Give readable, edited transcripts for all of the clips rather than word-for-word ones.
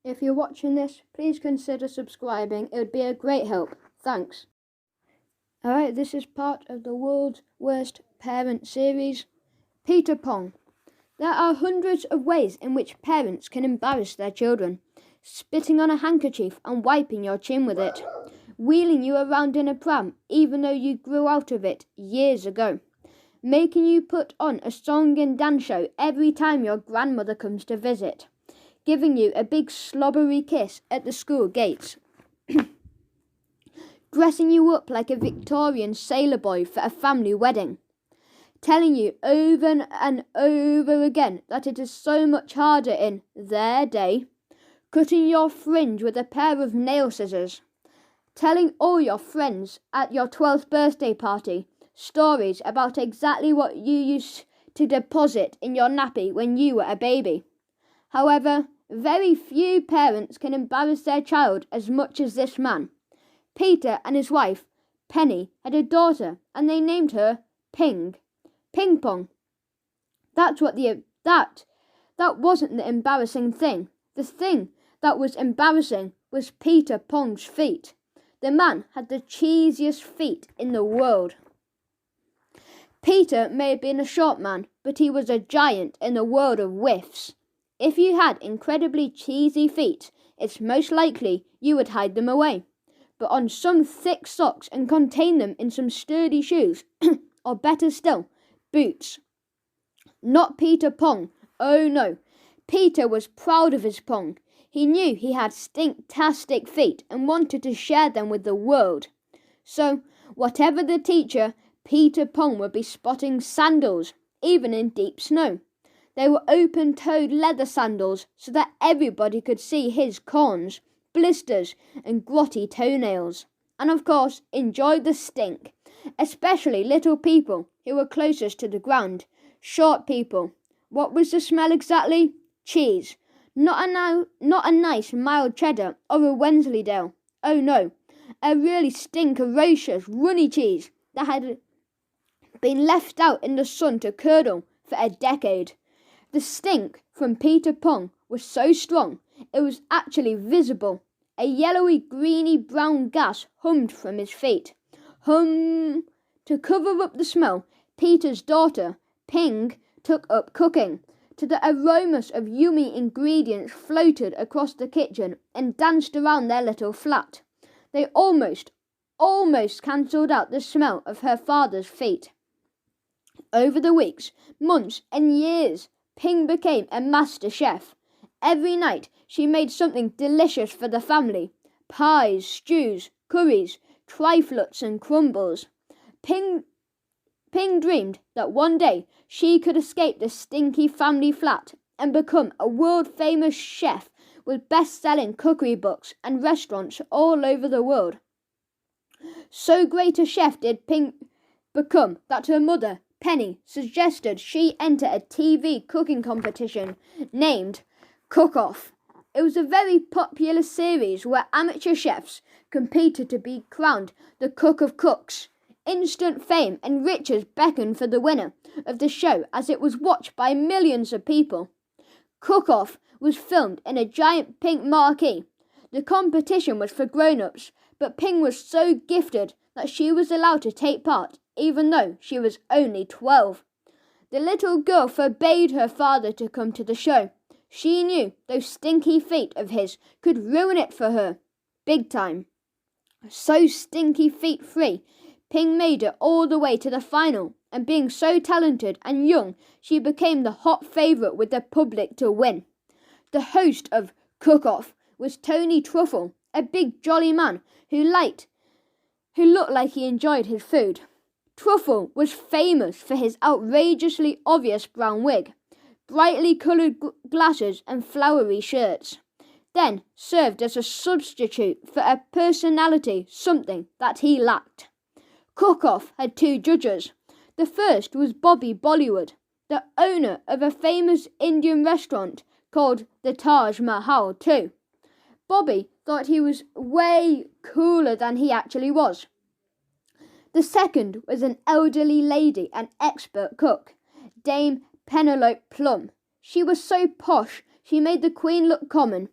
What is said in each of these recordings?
If you're watching this, please consider subscribing. It would be a great help. Thanks. Alright, this is part of the World's Worst Parent series. Peter Pong. There are hundreds of ways in which parents can embarrass their children. Spitting on a handkerchief and wiping your chin with it. Wheeling you around in a pram even though you grew out of it years ago. Making you put on a song and dance show every time your grandmother comes to visit. Giving you a big slobbery kiss at the school gates. Dressing you up like a Victorian sailor boy for a family wedding. Telling you over and over again that it is so much harder in their day. Cutting your fringe with a pair of nail scissors. Telling all your friends at your 12th birthday party stories about exactly what you used to deposit in your nappy when you were a baby. However, very few parents can embarrass their child as much as this man. Peter and his wife, Penny, had a daughter and they named her Ping Pong. That wasn't the embarrassing thing. The thing that was embarrassing was Peter Pong's feet. The man had the cheesiest feet in the world. Peter may have been a short man, but he was a giant in the world of whiffs. If you had incredibly cheesy feet, it's most likely you would hide them away, but on some thick socks and contain them in some sturdy shoes, or better still, boots. Not Peter Pong. Oh no. Peter was proud of his Pong. He knew he had stinktastic feet and wanted to share them with the world. So, whatever the teacher, Peter Pong would be spotting sandals, even in deep snow. They were open-toed leather sandals so that everybody could see his corns, blisters and grotty toenails. And of course, enjoyed the stink, especially little people who were closest to the ground, short people. What was the smell exactly? Cheese. Not a nice mild cheddar or a Wensleydale. Oh no, a really stinkerocious runny cheese that had been left out in the sun to curdle for a decade. The stink from Peter Pong was so strong it was actually visible. A yellowy, greeny brown gas hummed from his feet. Hum! To cover up the smell, Peter's daughter, Ping, took up cooking. To the aromas of yummy ingredients floated across the kitchen and danced around their little flat. They almost cancelled out the smell of her father's feet. Over the weeks, months and years, Ping became a master chef. Every night she made something delicious for the family. Pies, stews, curries, trifluts and crumbles. Ping dreamed that one day she could escape the stinky family flat and become a world-famous chef with best-selling cookery books and restaurants all over the world. So great a chef did Ping become that her mother, Penny, suggested she enter a TV cooking competition named Cook-Off. It was a very popular series where amateur chefs competed to be crowned the Cook of Cooks. Instant fame and riches beckoned for the winner of the show as it was watched by millions of people. Cook-Off was filmed in a giant pink marquee. The competition was for grown-ups, but Ping was so gifted that she was allowed to take part, even though she was only 12. The little girl forbade her father to come to the show. She knew those stinky feet of his could ruin it for her. Big time. So stinky feet free, Ping made it all the way to the final, and being so talented and young, she became the hot favourite with the public to win. The host of Cook-Off was Tony Truffle, a big jolly man who looked like he enjoyed his food. Truffle was famous for his outrageously obvious brown wig, brightly coloured glasses and flowery shirts. Then served as a substitute for a personality, something that he lacked. Cook-Off had two judges. The first was Bobby Bollywood, the owner of a famous Indian restaurant called the Taj Mahal too. Bobby thought he was way cooler than he actually was. The second was an elderly lady and expert cook, Dame Penelope Plum. She was so posh, she made the Queen look common.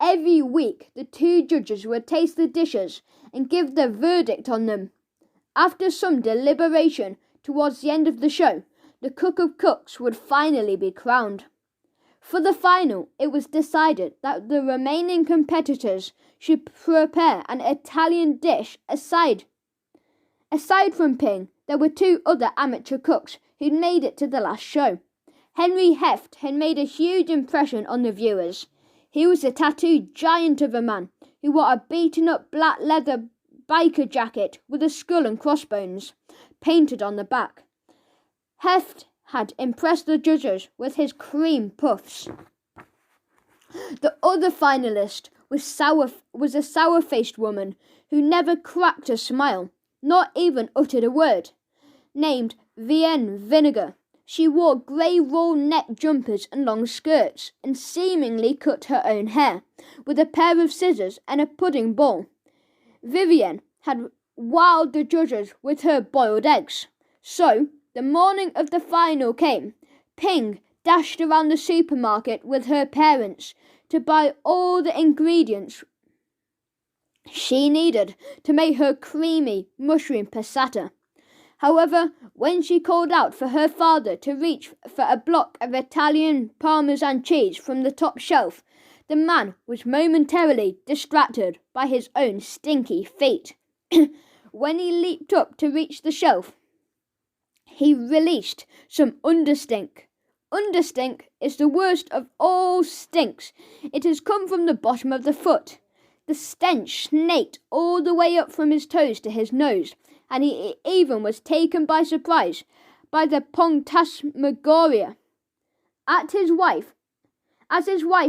Every week, the two judges would taste the dishes and give their verdict on them. After some deliberation, towards the end of the show, the cook of cooks would finally be crowned. For the final, it was decided that the remaining competitors should prepare an Italian dish aside. Aside from Ping, there were two other amateur cooks who'd made it to the last show. Henry Heft had made a huge impression on the viewers. He was a tattooed giant of a man who wore a beaten-up black leather biker jacket with a skull and crossbones painted on the back. Heft had impressed the judges with his cream puffs. The other finalist was a sour-faced woman who never cracked a smile, not even uttered a word, named Vienne Vinegar. She wore grey roll-neck jumpers and long skirts, and seemingly cut her own hair, with a pair of scissors and a pudding bowl. Vivienne had wowed the judges with her boiled eggs. So, the morning of the final came. Ping dashed around the supermarket with her parents to buy all the ingredients she needed to make her creamy mushroom passata. However, when she called out for her father to reach for a block of Italian Parmesan cheese from the top shelf, the man was momentarily distracted by his own stinky feet. When he leaped up to reach the shelf, he released some understink. Understink is the worst of all stinks. It has come from the bottom of the foot. The stench snaked all the way up from his toes to his nose, and he even was taken by surprise by the phantasmagoria. As his wife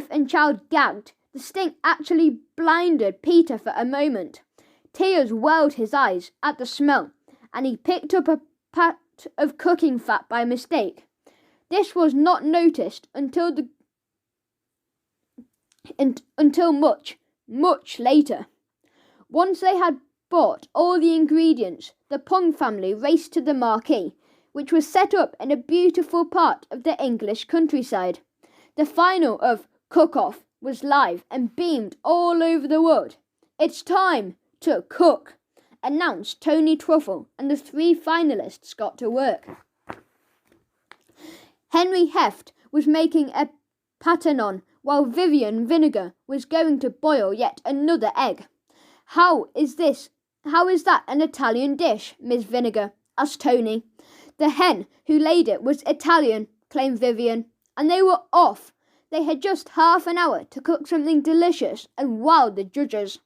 and child gagged, the stink actually blinded Peter for a moment. Tears welled his eyes at the smell, and he picked up a pat of cooking fat by mistake. This was not noticed until much later. Once they had bought all the ingredients, the Pong family raced to the marquee, which was set up in a beautiful part of the English countryside. The final of Cook-Off was live and beamed all over the world. "It's time to cook," announced Tony Truffle, and the three finalists got to work. Henry Heft was making a patanon, while Vivienne Vinegar was going to boil yet another egg. How is that an Italian dish, Miss Vinegar?" asked Tony. "The hen who laid it was Italian," claimed Vivienne, and they were off. They had just half an hour to cook something delicious and wow the judges.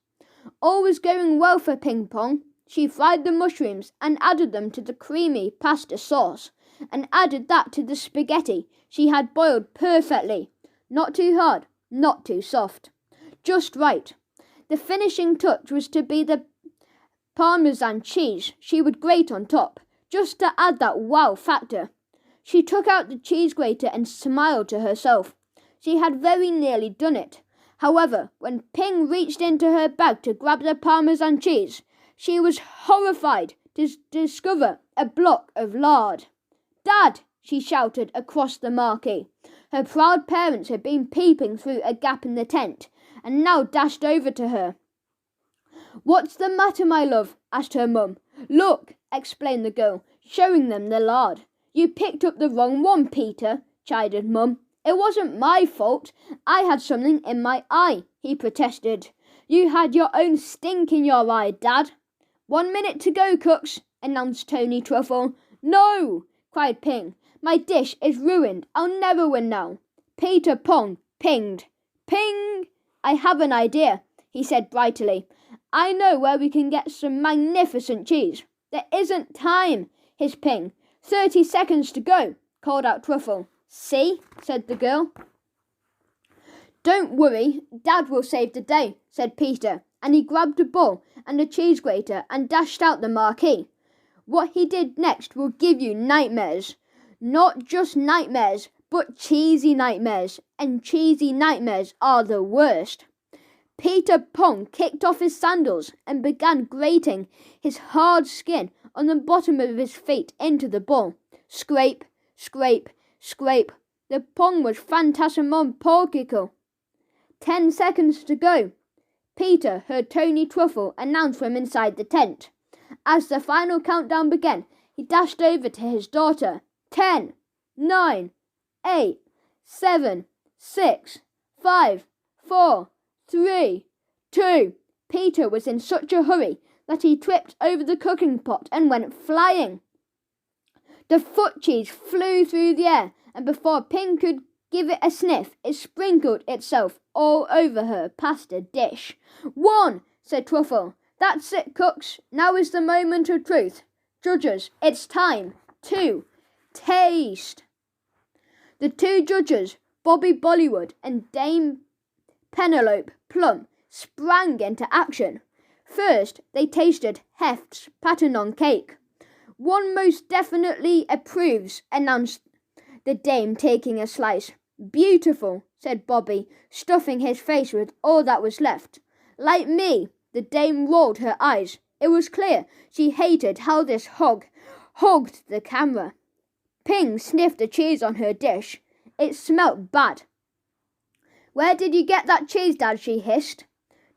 All was going well for Ping Pong. She fried the mushrooms and added them to the creamy pasta sauce, and added that to the spaghetti she had boiled perfectly. Not too hard, not too soft. Just right. The finishing touch was to be the Parmesan cheese she would grate on top, just to add that wow factor. She took out the cheese grater and smiled to herself. She had very nearly done it. However, when Ping reached into her bag to grab the Parmesan cheese, she was horrified to discover a block of lard. "Dad!" she shouted across the marquee. Her proud parents had been peeping through a gap in the tent, and now dashed over to her. "What's the matter, my love?" asked her mum. "Look," explained the girl, showing them the lard. "You picked up the wrong one, Peter," chided Mum. "It wasn't my fault. I had something in my eye," he protested. "You had your own stink in your eye, Dad." "1 minute to go, cooks," announced Tony Truffle. "No!" cried Ping. "My dish is ruined. I'll never win now." Peter Pong pinged. "Ping! I have an idea," he said brightly. "I know where we can get some magnificent cheese." "There isn't time," hissed Ping. 30 seconds to go," called out Truffle. "See?" said the girl. "Don't worry, Dad will save the day," said Peter, and he grabbed a bowl and a cheese grater and dashed out the marquee. What he did next will give you nightmares. Not just nightmares, but cheesy nightmares, and cheesy nightmares are the worst. Peter Pong kicked off his sandals and began grating his hard skin on the bottom of his feet into the bowl. Scrape, scrape, scrape. The Pong was phantasmagorical. 10 seconds to go. Peter heard Tony Truffle announce from inside the tent. As the final countdown began, he dashed over to his daughter. 10, 9, 8, 7, 6, 5, 4, 3, 2. Peter was in such a hurry that he tripped over the cooking pot and went flying. The foot cheese flew through the air, and before Ping could give it a sniff, it sprinkled itself all over her pasta dish. 1, said Truffle. That's it, cooks. Now is the moment of truth. Judges, it's time. 2, taste. The two judges, Bobby Bollywood and Dame Penelope Plum, sprang into action. First, they tasted Heft's pattern cake. One most definitely approves, announced the dame, taking a slice. Beautiful, said Bobby, stuffing his face with all that was left. Like me, the dame rolled her eyes. It was clear she hated how this hog hogged the camera. Ping sniffed the cheese on her dish. It smelt bad. Where did you get that cheese, Dad? She hissed.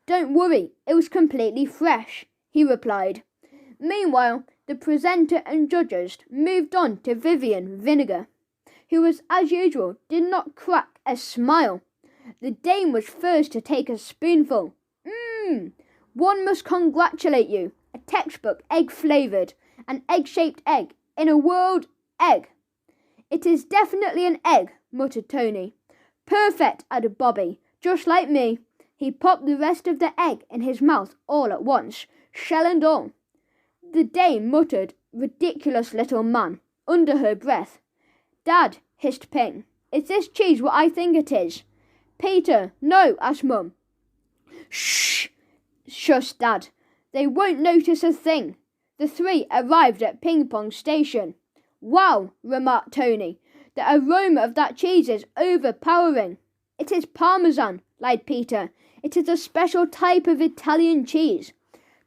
Don't worry, it was completely fresh, he replied. Meanwhile, the presenter and judges moved on to Vivian Vinegar, who, as usual, did not crack a smile. The dame was first to take a spoonful. One must congratulate you. A textbook egg-flavoured, an egg-shaped egg, in a world egg. It is definitely an egg, muttered Tony. Perfect, added Bobby, just like me. He popped the rest of the egg in his mouth all at once, shell and all. The dame muttered, ridiculous little man, under her breath. Dad, hissed Ping, is this cheese what I think it is? Peter, no, asked Mum. Shh, shushed Dad. They won't notice a thing. The three arrived at Ping Pong Station. Wow, remarked Tony. The aroma of that cheese is overpowering. It is Parmesan, lied Peter. It is a special type of Italian cheese.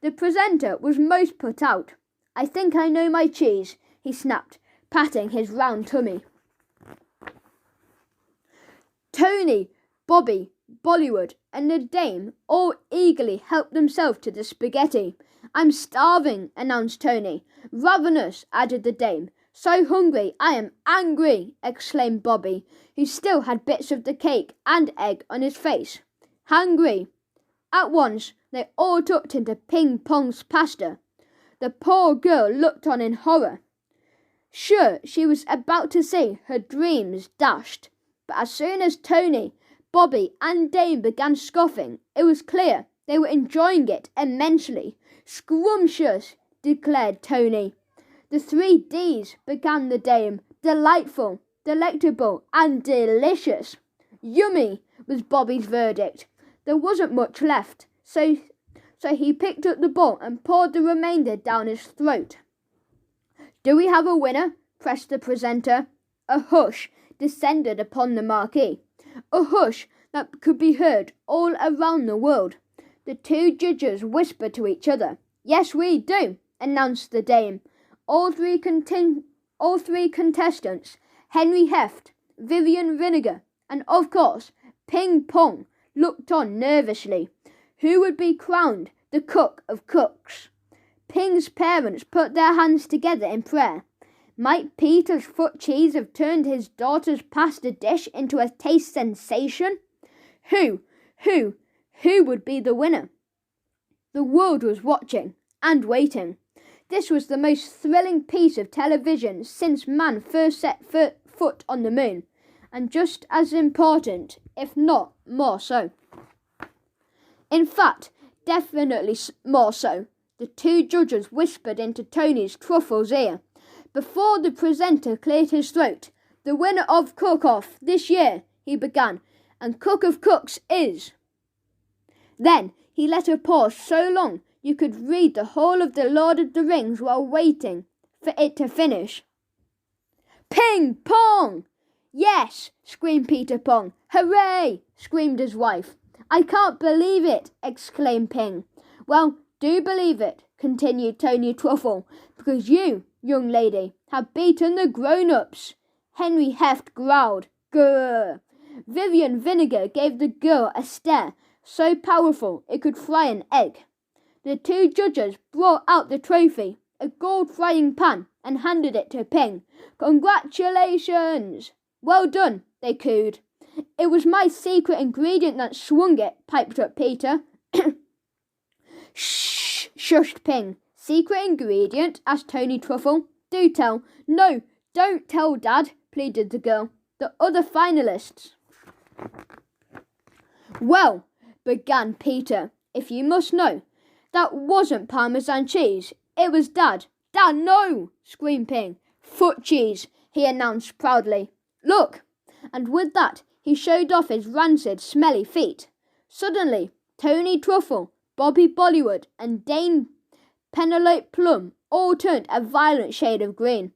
The presenter was most put out. I think I know my cheese, he snapped, patting his round tummy. Tony, Bobby, Bollywood, and the dame all eagerly helped themselves to the spaghetti. I'm starving, announced Tony. Ravenous, added the dame. So hungry, I am angry, exclaimed Bobby, who still had bits of the cake and egg on his face. Hungry. At once, they all tucked into Ping Pong's pasta. The poor girl looked on in horror. Sure, she was about to see her dreams dashed, but as soon as Tony, Bobby and Dame began scoffing, it was clear they were enjoying it immensely. Scrumptious, declared Tony. The 3 Ds, began the dame. Delightful, delectable, and delicious. Yummy, was Bobby's verdict. There wasn't much left, so he picked up the bowl and poured the remainder down his throat. Do we have a winner? Pressed the presenter. A hush descended upon the marquee. A hush that could be heard all around the world. The 2 judges whispered to each other. Yes, we do, announced the dame. All three contestants, Henry Heft, Vivian Vinegar, and of course, Ping Pong, looked on nervously. Who would be crowned the cook of cooks? Ping's parents put their hands together in prayer. Might Peter's foot cheese have turned his daughter's pasta dish into a taste sensation? Who would be the winner? The world was watching and waiting. This was the most thrilling piece of television since man first set foot on the moon, and just as important, if not more so. In fact, definitely more so. The 2 judges whispered into Tony's Truffle's ear. Before the presenter cleared his throat, the winner of Cook-Off this year, he began, and Cook of Cooks is... Then he let her pause so long you could read the whole of the Lord of the Rings while waiting for it to finish. Ping Pong! Yes, screamed Peter Pong. Hooray! Screamed his wife. I can't believe it, exclaimed Ping. Well, do believe it, continued Tony Truffle, because you, young lady, have beaten the grown-ups. Henry Heft growled. Grrr. Vivian Vinegar gave the girl a stare so powerful it could fry an egg. The two judges brought out the trophy, a gold frying pan, and handed it to Ping. "Congratulations!" "Well done," they cooed. "It was my secret ingredient that swung it," piped up Peter. "Shh," shushed Ping. "Secret ingredient?" asked Tony Truffle. "Do tell." "No, don't tell, Dad," pleaded the girl. "The other finalists." "Well," began Peter, "if you must know, that wasn't Parmesan cheese. It was Dad." "Dad, no!" screamed Ping. "Foot cheese," he announced proudly. "Look!" And with that, he showed off his rancid, smelly feet. Suddenly, Tony Truffle, Bobby Bollywood, and Dame Penelope Plum all turned a violent shade of green.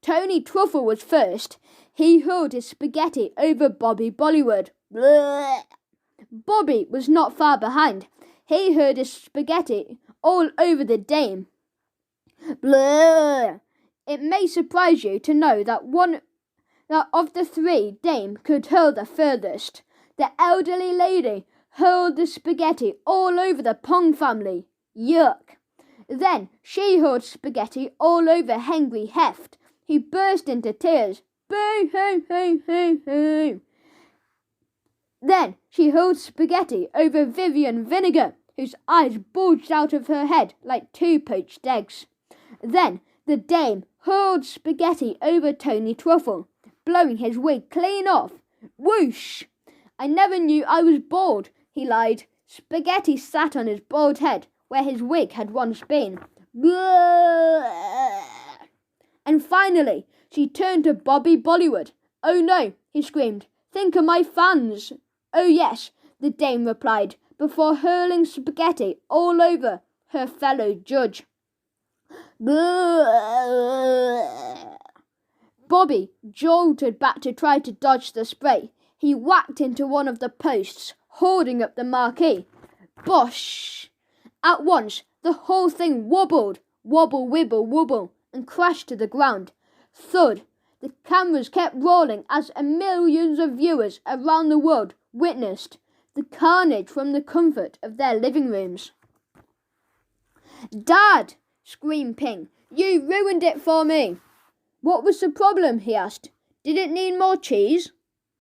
Tony Truffle was first. He hurled his spaghetti over Bobby Bollywood. Bleh. Bobby was not far behind. He hurled his spaghetti all over the Dame. Bleh. It may surprise you to know that of the three, Dame could hurl the furthest. The elderly lady hurled the spaghetti all over the Pong family. Yuck. Then she hurled spaghetti all over Henry Heft. He burst into tears. Boo hoo hoo hoo hoo. Then she hurled spaghetti over Vivian Vinegar, whose eyes bulged out of her head like two poached eggs. Then the Dame hurled spaghetti over Tony Truffle, blowing his wig clean off. Whoosh! "I never knew I was bald," he lied. Spaghetti sat on his bald head, where his wig had once been. Blah! And finally, she turned to Bobby Bollywood. "Oh no," he screamed. "Think of my fans." "Oh yes," the Dame replied, before hurling spaghetti all over her fellow judge. Blah! Bobby jolted back to try to dodge the spray. He whacked into one of the posts, holding up the marquee. Bosh! At once, the whole thing wobbled, wobble, wibble, wobble, and crashed to the ground. Thud! The cameras kept rolling as millions of viewers around the world witnessed the carnage from the comfort of their living rooms. "Dad!" screamed Ping. "You ruined it for me." "What was the problem?" he asked. "Did it need more cheese?"